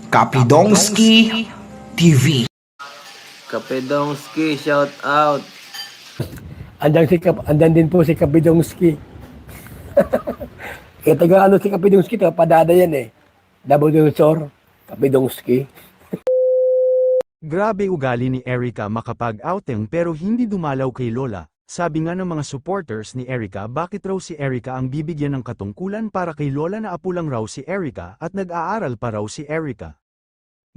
Kapidongski TV. Kapedongski, shout out. Andan din po si Kapidongski. Kaya taga ano si Kapidongski, taga Padada yan eh. Nabulusor, Kapidongski. Grabe ugali ni Erica makapag-outing pero hindi dumalaw kay Lola. Sabi nga ng mga supporters ni Erica, bakit raw si Erica ang bibigyan ng katungkulan para kay Lola na apo lang raw si Erica at nag-aaral pa raw si Erica.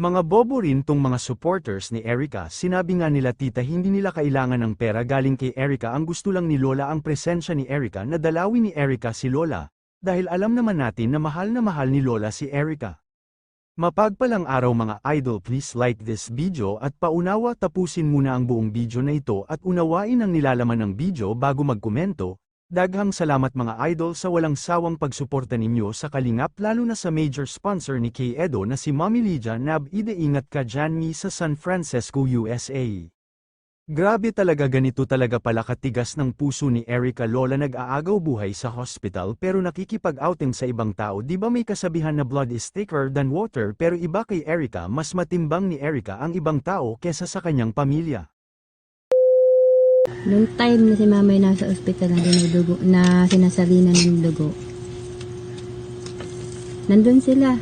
Mga bobo rin tong mga supporters ni Erica, sinabi nga nila tita hindi nila kailangan ng pera galing kay Erica, ang gusto lang ni Lola ang presensya ni Erica na dalawin ni Erica si Lola, dahil alam naman natin na mahal ni Lola si Erica. Mapagpalang araw mga idol, please like this video at paunawa tapusin muna ang buong video na ito at unawain ang nilalaman ng video bago magkomento. Daghang salamat mga idol sa walang sawang pagsuporta ninyo sa Kalingap, lalo na sa major sponsor ni Kay Edo na si Mami Lydia Nab Ide, ingat ka dyan mi sa San Francisco, USA. Grabe talaga, ganito talaga pala katigas ng puso ni Erica. Lola nag-aagaw buhay sa hospital pero nakikipag-outing sa ibang tao. Di ba may kasabihan na blood is thicker than water, pero iba kay Erica, mas matimbang ni Erica ang ibang tao kesa sa kanyang pamilya. Noong time na si mama ay nasa ospital na dinudugo, na sinasalinan ng dugo, nandun sila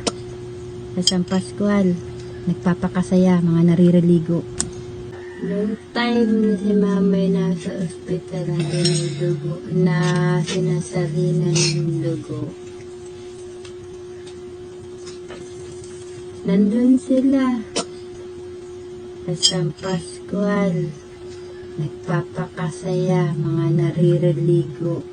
sa San Pascual, nagpapakasaya, mga narireligo. Noong time na si mama ay nasa ospital na dinudugo, na sinasalinan ng dugo, nandun sila sa San Pascual, nagpapakasaya, mga narireligo.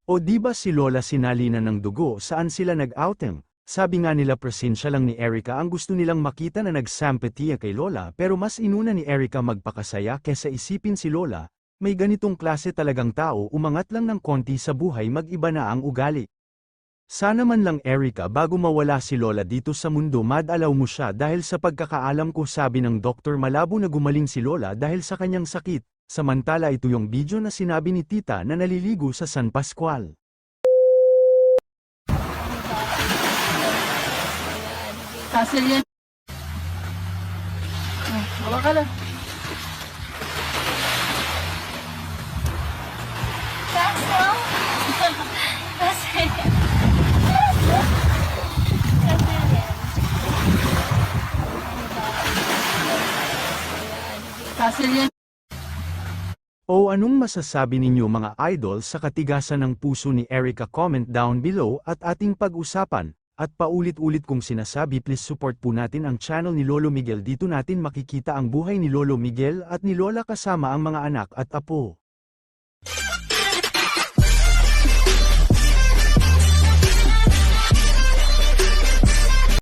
O di ba si Lola sinalinan ng dugo, saan sila nag-outing? Sabi nga nila presensya lang ni Erica ang gusto nilang makita na nagsampatiya kay Lola, pero mas inuna ni Erica magpakasaya kesa isipin si Lola. May ganitong klase talagang tao, umangat lang ng konti sa buhay mag-iba na ang ugali. Sana man lang Erica, bago mawala si Lola dito sa mundo, madalaw mo siya, dahil sa pagkakaalam ko sabi ng doktor malabo na gumaling si Lola dahil sa kanyang sakit. Samantala ito yung video na sinabi ni tita na naliligo sa San Pascual. Castle yan. Wala ka lang. Castle? Castle yan. Castle yan. O anong masasabi ninyo mga idol sa katigasan ng puso ni Erica? Comment down below at ating pag-usapan. At paulit-ulit kong sinasabi, please support po natin ang channel ni Lolo Miguel. Dito natin makikita ang buhay ni Lolo Miguel at ni Lola kasama ang mga anak at apo.